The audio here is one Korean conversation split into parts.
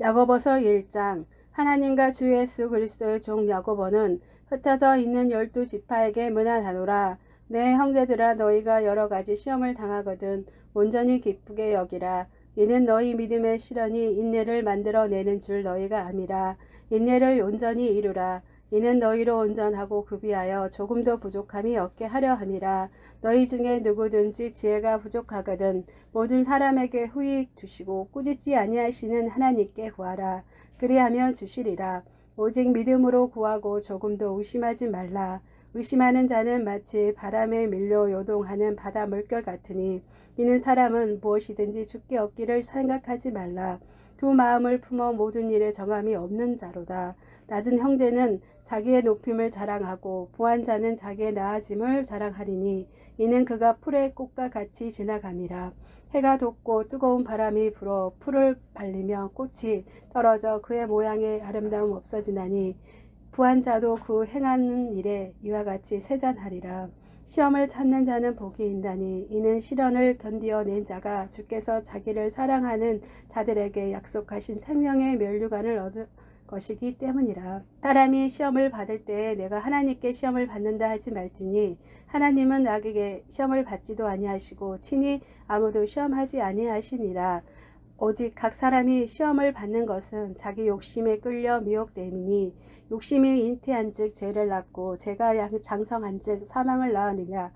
야고보서 1장. 하나님과 주 예수 그리스도의 종 야고보는 흩어져 있는 12지파에게 문안하노라. 내 형제들아, 너희가 여러 가지 시험을 당하거든 온전히 기쁘게 여기라. 이는 너희 믿음의 시련이 인내를 만들어내는 줄 너희가 암이라. 인내를 온전히 이루라. 이는 너희로 온전하고 구비하여 조금도 부족함이 없게 하려 함이라. 너희 중에 누구든지 지혜가 부족하거든 모든 사람에게 후히 두시고 꾸짖지 아니하시는 하나님께 구하라. 그리하면 주시리라. 오직 믿음으로 구하고 조금도 의심하지 말라. 의심하는 자는 마치 바람에 밀려 요동하는 바다 물결 같으니 이는 사람은 무엇이든지 죽게 얻기를 생각하지 말라. 두 마음을 품어 모든 일에 정함이 없는 자로다. 낮은 형제는 자기의 높임을 자랑하고 부한 자는 자기의 나아짐을 자랑하리니 이는 그가 풀의 꽃과 같이 지나감이라. 해가 돋고 뜨거운 바람이 불어 풀을 발리며 꽃이 떨어져 그의 모양의 아름다움 없어지나니 부한 자도 그 행하는 일에 이와 같이 세잔하리라. 시험을 찾는 자는 복이 있나니 이는 시련을 견디어낸 자가 주께서 자기를 사랑하는 자들에게 약속하신 생명의 면류관을 얻을 것이기 때문이라. 사람이 시험을 받을 때에 내가 하나님께 시험을 받는다 하지 말지니 하나님은 악에게 시험을 받지도 아니하시고 친히 아무도 시험하지 아니하시니라. 오직 각 사람이 시험을 받는 것은 자기 욕심에 끌려 미혹됨이니 욕심이 잉태한즉 죄를 낳고 죄가 장성한즉 사망을 낳으느냐.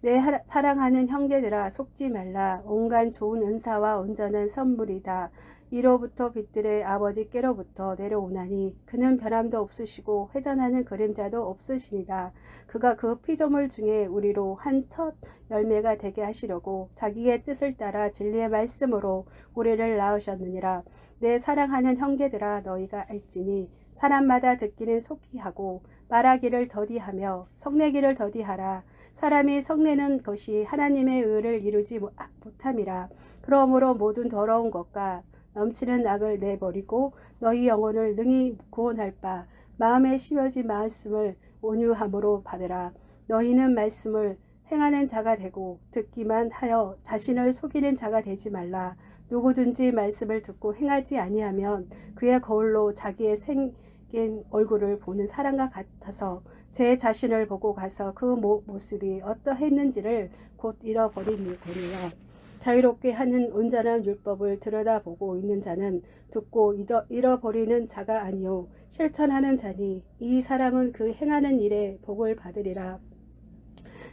내 사랑하는 형제들아, 속지 말라. 온갖 좋은 은사와 온전한 선물이다 이로부터 빛들의 아버지께로부터 내려오나니 그는 변함도 없으시고 회전하는 그림자도 없으시니라. 그가 그 피조물 중에 우리로 한 첫 열매가 되게 하시려고 자기의 뜻을 따라 진리의 말씀으로 우리를 낳으셨느니라. 내 사랑하는 형제들아, 너희가 알지니 사람마다 듣기는 속히 하고 말하기를 더디하며 성내기를 더디하라. 사람이 성내는 것이 하나님의 의를 이루지 못함이라. 그러므로 모든 더러운 것과 넘치는 악을 내버리고 너희 영혼을 능히 구원할 바 마음에 심어진 말씀을 온유함으로 받으라. 너희는 말씀을 행하는 자가 되고 듣기만 하여 자신을 속이는 자가 되지 말라. 누구든지 말씀을 듣고 행하지 아니하면 그의 거울로 자기의 생긴 얼굴을 보는 사람과 같아서 제 자신을 보고 가서 그 모습이 어떠했는지를 곧 잃어버리니라. 자유롭게 하는 온전한 율법을 들여다보고 있는 자는 듣고 잃어버리는 자가 아니요 실천하는 자니 이 사람은 그 행하는 일에 복을 받으리라.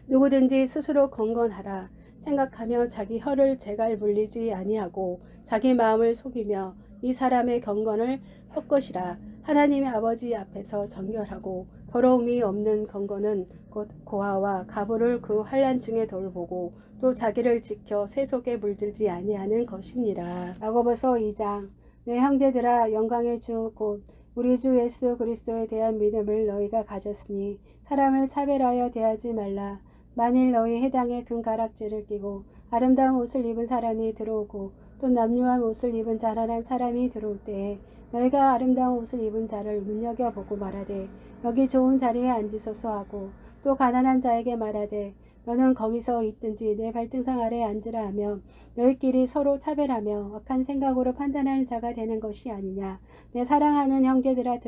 누구든지 스스로 경건하다 생각하며 자기 혀를 재갈 물리지 아니하고 자기 마음을 속이며 이 사람의 경건을 헛것이라. 하나님의 아버지 앞에서 정결하고 더러움이 없는 경건은 곧 고아와 가부를 그 환난 중에 돌보고 또 자기를 지켜 세속에 물들지 아니하는 것이니라. 야고보서 2장. 내 형제들아, 영광의 주 곧 우리 주 예수 그리스도에 대한 믿음을 너희가 가졌으니 사람을 차별하여 대하지 말라. 만일 너희 해당에 금가락지를 끼고 아름다운 옷을 입은 사람이 들어오고 또 남유한 옷을 입은 자라난 사람이 들어올 때에 너희가 아름다운 옷을 입은 자를 눈여겨보고 말하되 여기 좋은 자리에 앉으소서 하고 또 가난한 자에게 말하되 너는 거기서 있든지 내 발등상 아래에 앉으라 하며 너희끼리 서로 차별하며 악한 생각으로 판단하는 자가 되는 것이 아니냐. 내 사랑하는 형제들아,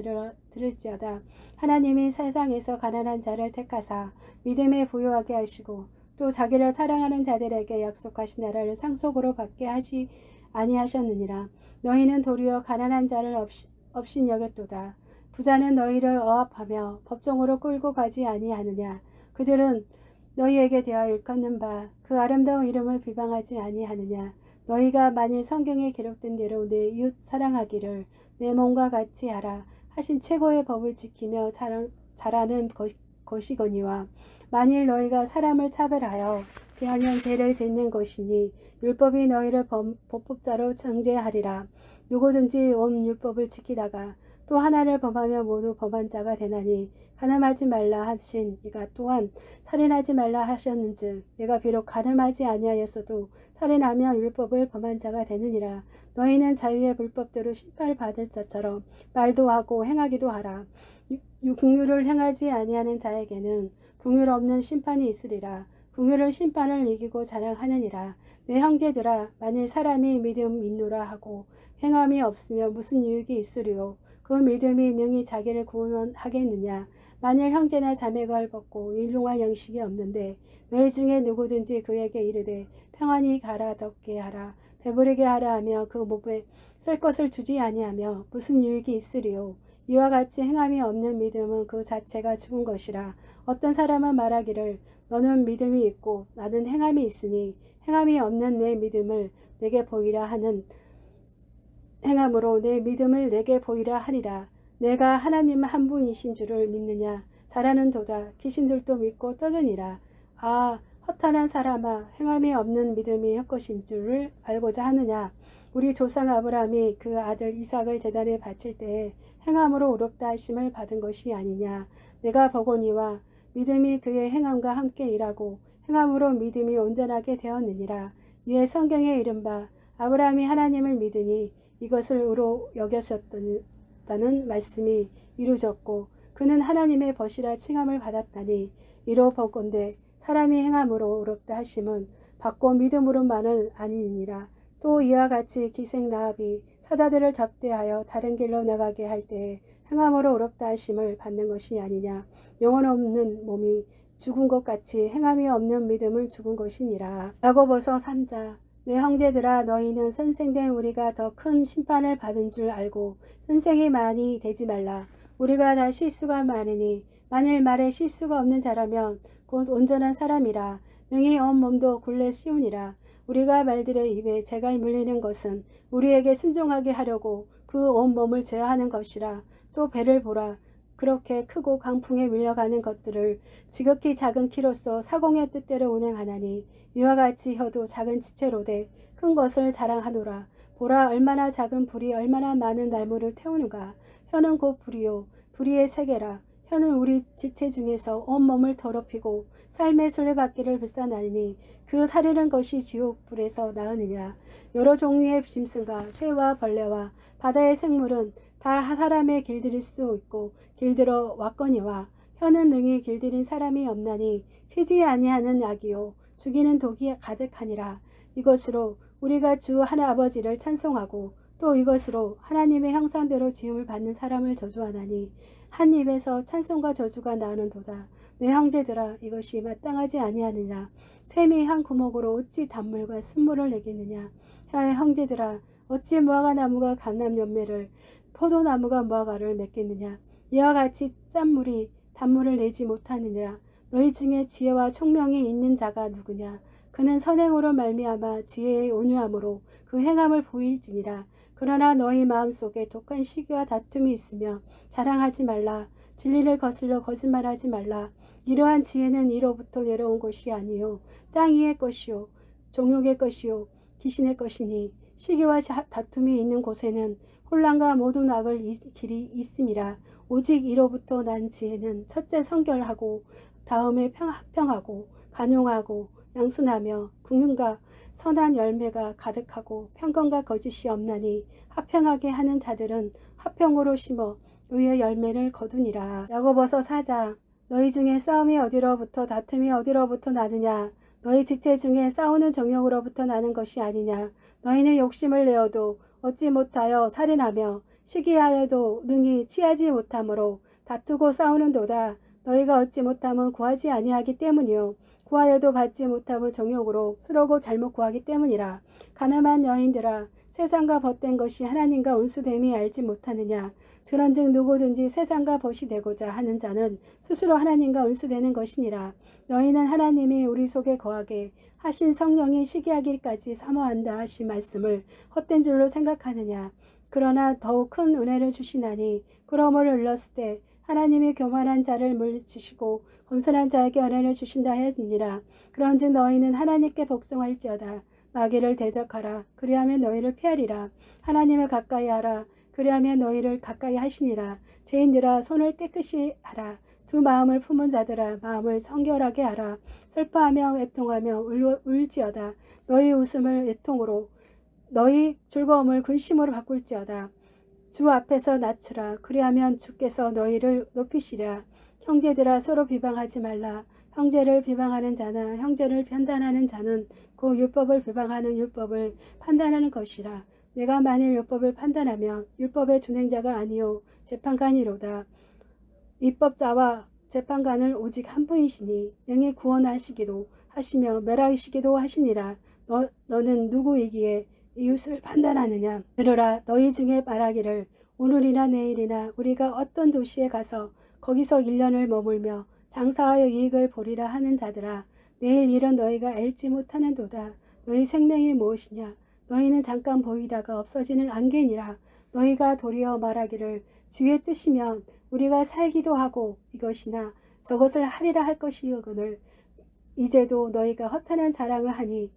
들을지어다. 하나님이 세상에서 가난한 자를 택하사 믿음에 부유하게 하시고 또 자기를 사랑하는 자들에게 약속하신 나라를 상속으로 받게 하시 아니하셨느니라. 너희는 도리어 가난한 자를 업신여겼도다. 부자는 너희를 억압하며 법정으로 끌고 가지 아니하느냐. 그들은 너희에게 대하여 일컫는 바 그 아름다운 이름을 비방하지 아니하느냐. 너희가 만일 성경에 기록된 대로 내 이웃 사랑하기를 내 몸과 같이 하라 하신 최고의 법을 지키며 잘하는 것이거니와 만일 너희가 사람을 차별하여 대하면 죄를 짓는 것이니 율법이 너희를 범법자로 정죄하리라. 누구든지 온 율법을 지키다가 또 하나를 범하며 모두 범한 자가 되나니 간음하지 말라 하신 이가 또한 살인하지 말라 하셨는즉 내가 비록 간음하지 아니하였어도 살인하며 율법을 범한 자가 되느니라. 너희는 자유의 불법대로 심판을 받을 자처럼 말도 하고 행하기도 하라. 긍휼을 행하지 아니하는 자에게는 긍휼 없는 심판이 있으리라. 긍휼은 심판을 이기고 자랑하느니라. 내 형제들아, 만일 사람이 믿음 있노라 하고 행함이 없으면 무슨 유익이 있으리요. 그 믿음이 능히 자기를 구원하겠느냐. 만일 형제나 자매가 헐벗고 일용할 양식이 없는데 너희 중에 누구든지 그에게 이르되 평안히 가라 덥게 하라 배부르게 하라 하며 그 몸에 쓸 것을 주지 아니하며 무슨 유익이 있으리요. 이와 같이 행함이 없는 믿음은 그 자체가 죽은 것이라. 어떤 사람은 말하기를 너는 믿음이 있고 나는 행함이 있으니 행함이 없는 내 믿음을 내게 보이라 하는 행함으로 내 믿음을 내게 보이라 하리라. 내가 하나님 한 분이신 줄을 믿느냐. 잘하는 도다. 귀신들도 믿고 떠드니라. 아, 허탄한 사람아, 행함이 없는 믿음이 헛것인 줄을 알고자 하느냐. 우리 조상 아브라함이 그 아들 이삭을 제단에 바칠 때에 행함으로 의롭다 하심을 받은 것이 아니냐. 내가 보거니와 믿음이 그의 행함과 함께 일하고 행함으로 믿음이 온전하게 되었느니라. 이에 성경에 이른바 아브라함이 하나님을 믿으니 이것을 의로 여겼었다는 말씀이 이루어졌고 그는 하나님의 벗이라 칭함을 받았다니. 이로 보건대 사람이 행함으로 의롭다 하심은 받고 믿음으로만은 아니니라. 또 이와 같이 기생 라합이 사자들을 접대하여 다른 길로 나가게 할 때에 행함으로 의롭다 하심을 받는 것이 아니냐. 영혼 없는 몸이 죽은 것 같이 행함이 없는 믿음은 죽은 것이니라. 야고보서 3장. 내 형제들아 너희는 선생된 우리가 더 큰 심판을 받은 줄 알고 선생이 많이 되지 말라. 우리가 다 실수가 많으니 만일 말에 실수가 없는 자라면 곧 온전한 사람이라. 능히 온 몸도 굴레 씌우니라. 우리가 말들의 입에 재갈 물리는 것은 우리에게 순종하게 하려고 그 온 몸을 제어하는 것이라. 또 배를 보라. 그렇게 크고 강풍에 밀려가는 것들을 지극히 작은 키로서 사공의 뜻대로 운행하나니 이와 같이 혀도 작은 지체로되 큰 것을 자랑하노라. 보라 얼마나 작은 불이 얼마나 많은 나무를 태우는가. 혀는 곧 불이요 불의의 세계라. 혀는 우리 지체 중에서 온몸을 더럽히고 삶의 술래받기를 불사나니 그 사르는 것이 지옥 불에서 나으니라. 여러 종류의 짐승과 새와 벌레와 바다의 생물은 다 사람의 길들일 수 있고 길들어 왔거니와 혀는 능히 길들인 사람이 없나니 치지 아니하는 약이요 죽이는 독이 가득하니라. 이것으로 우리가 주 하나 아버지를 찬송하고 또 이것으로 하나님의 형상대로 지음을 받는 사람을 저주하나니 한 입에서 찬송과 저주가 나오는도다. 내 형제들아 이것이 마땅하지 아니하느냐. 샘이 한 구멍으로 어찌 단물과 쓴물을 내겠느냐. 야 형제들아 어찌 무화과나무가 감람 열매를 포도나무가 무화과를 맺겠느냐. 이와 같이 짠물이 단물을 내지 못하느니라. 너희 중에 지혜와 총명이 있는 자가 누구냐. 그는 선행으로 말미암아 지혜의 온유함으로 그 행함을 보일지니라. 그러나 너희 마음속에 독한 시기와 다툼이 있으며 자랑하지 말라. 진리를 거슬러 거짓말하지 말라. 이러한 지혜는 이로부터 내려온 것이 아니요 땅 위의 것이요 종욕의 것이요 귀신의 것이니 시기와 다툼이 있는 곳에는 혼란과 모든 악을 길이 있음이라. 오직 이로부터 난 지혜는 첫째 성결하고 다음에 합평하고 간용하고 양순하며 긍휼과 선한 열매가 가득하고 편권과 거짓이 없나니 합평하게 하는 자들은 합평으로 심어 의의 열매를 거두니라. 야고보서 4장. 너희 중에 싸움이 어디로부터 다툼이 어디로부터 나느냐. 너희 지체 중에 싸우는 정욕으로부터 나는 것이 아니냐. 너희는 욕심을 내어도 얻지 못하여 살인하며 시기하여도 능히 취하지 못하므로 다투고 싸우는도다. 너희가 얻지 못함은 구하지 아니하기 때문이요 구하여도 받지 못함은 정욕으로 수로고 잘못 구하기 때문이라. 가늠한 여인들아 세상과 벗된 것이 하나님과 온수됨이 알지 못하느냐. 그런즉 누구든지 세상과 벗이 되고자 하는 자는 스스로 하나님과 온수되는 것이니라. 너희는 하나님이 우리 속에 거하게 하신 성령이 시기하기까지 사모한다 하신 말씀을 헛된 줄로 생각하느냐. 그러나 더욱 큰 은혜를 주시나니 그러므로 일렀을 때 하나님이 교만한 자를 물리치시고 겸손한 자에게 은혜를 주신다 하였느니라. 그런즉 너희는 하나님께 복종할지어다. 마귀를 대적하라. 그리하면 너희를 피하리라. 하나님을 가까이 하라. 그리하면 너희를 가까이 하시니라. 죄인들아 손을 깨끗이 하라. 두 마음을 품은 자들아 마음을 성결하게 하라. 슬퍼하며 애통하며 울지어다. 너희 웃음을 애통으로 너희 즐거움을 근심으로 바꿀지어다. 주 앞에서 낮추라. 그리하면 주께서 너희를 높이시리라. 형제들아 서로 비방하지 말라. 형제를 비방하는 자나 형제를 판단하는 자는 그 율법을 비방하는 율법을 판단하는 것이라. 내가 만일 율법을 판단하면 율법의 준행자가 아니요 재판관이로다. 입법자와 재판관은 오직 한 분이시니 능히 구원하시기도 하시며 멸하시기도 하시니라. 너는 누구이기에 이웃을 판단하느냐? 들으라. 너희 중에 말하기를 오늘이나 내일이나 우리가 어떤 도시에 가서 거기서 1년을 머물며 장사하여 이익을 보리라 하는 자들아, 내일 일은 너희가 알지 못하는도다. 너희 생명이 무엇이냐? 너희는 잠깐 보이다가 없어지는 안개니라. 너희가 도리어 말하기를 주의 뜻이면 우리가 살기도 하고 이것이나 저것을 하리라 할 것이거늘 이제도 너희가 허탄한 자랑을 하니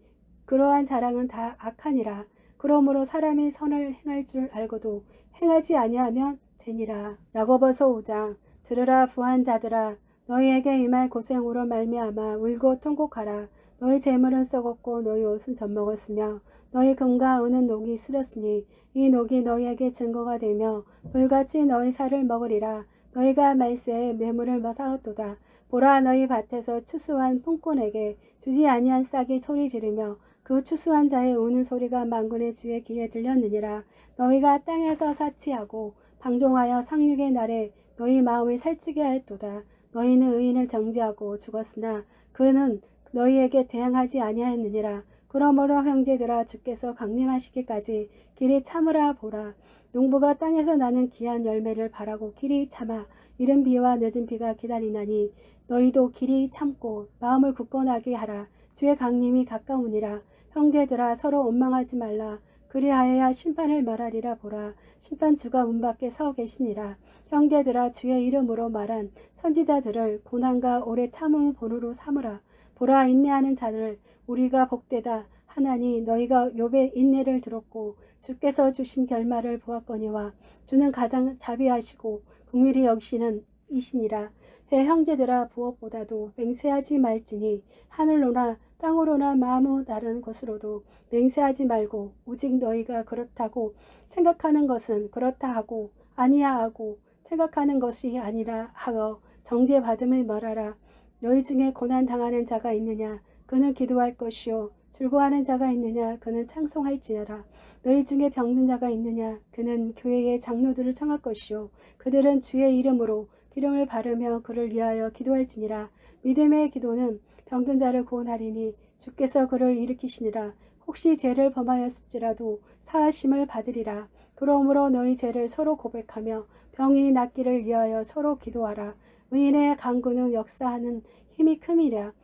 그러한 자랑은 다 악하니라. 그러므로 사람이 선을 행할 줄 알고도 행하지 아니하면 죄니라. 야고보서 5장. 들으라 부한 자들아, 너희에게 임할 고생으로 말미암아 울고 통곡하라. 너희 재물은 썩었고 너희 옷은 젖먹었으며 너희 금과 은은 녹이 쓰렸으니 이 녹이 너희에게 증거가 되며 불같이 너희 살을 먹으리라. 너희가 말세에 매물을 사었도다. 보라, 너희 밭에서 추수한 품꾼에게 주지 아니한 싹이 소리 지르며 그 추수한 자의 우는 소리가 만군의 주의 귀에 들렸느니라. 너희가 땅에서 사치하고 방종하여 상륙의 날에 너희 마음을 살찌게 하였도다. 너희는 의인을 정죄하고 죽었으나 그는 너희에게 대항하지 아니하였느니라. 그러므로 형제들아, 주께서 강림하시기까지 길이 참으라. 보라, 농부가 땅에서 나는 귀한 열매를 바라고 길이 참아 이른 비와 늦은 비가 기다리나니 너희도 길이 참고 마음을 굳건하게 하라. 주의 강림이 가까우니라. 형제들아, 서로 원망하지 말라. 그리하여야 심판을 말하리라. 보라, 심판주가 문 밖에 서 계시니라. 형제들아, 주의 이름으로 말한 선지자들을 고난과 오래 참음의 본으로 삼으라. 보라, 인내하는 자들 우리가 복되다 하나니 너희가 욥의 인내를 들었고 주께서 주신 결말을 보았거니와 주는 가장 자비하시고 긍휼히 여기시는 이시니라. 내 형제들아, 무엇보다도 맹세하지 말지니 하늘로나 땅으로나 마무 다른 곳으로도 맹세하지 말고 오직 너희가 그렇다고 생각하는 것은 그렇다 하고 아니하고 생각하는 것이 아니라 하여 정죄받음을 말하라. 너희 중에 고난 당하는 자가 있느냐? 그는 기도할 것이요. 즐거워하는 자가 있느냐? 그는 찬송할지어다. 너희 중에 병든 자가 있느냐? 그는 교회의 장로들을 청할 것이요. 그들은 주의 이름으로 기름을 바르며 그를 위하여 기도할지니라. 믿음의 기도는 병든 자를 구원하리니 주께서 그를 일으키시니라. 혹시 죄를 범하였을지라도 사하심을 받으리라. 그러므로 너희 죄를 서로 고백하며 병이 낫기를 위하여 서로 기도하라. 의인의 간구는 역사하는 힘이 큼이라.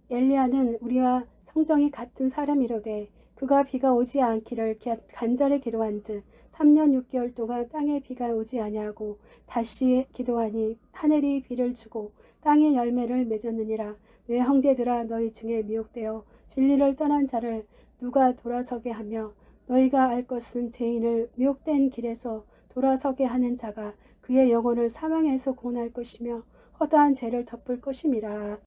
엘리야는 우리와 성정이 같은 사람이로되 그가 비가 오지 않기를 간절히 기도한즉 3년 6개월 동안 땅에 비가 오지 아니하고 다시 기도하니 하늘이 비를 주고 땅에 열매를 맺었느니라. 내 형제들아, 너희 중에 미혹되어 진리를 떠난 자를 누가 돌아서게 하며 너희가 알 것은 죄인을 미혹된 길에서 돌아서게 하는 자가 그의 영혼을 사망에서 구원할 것이며 허다한 죄를 덮을 것임이라.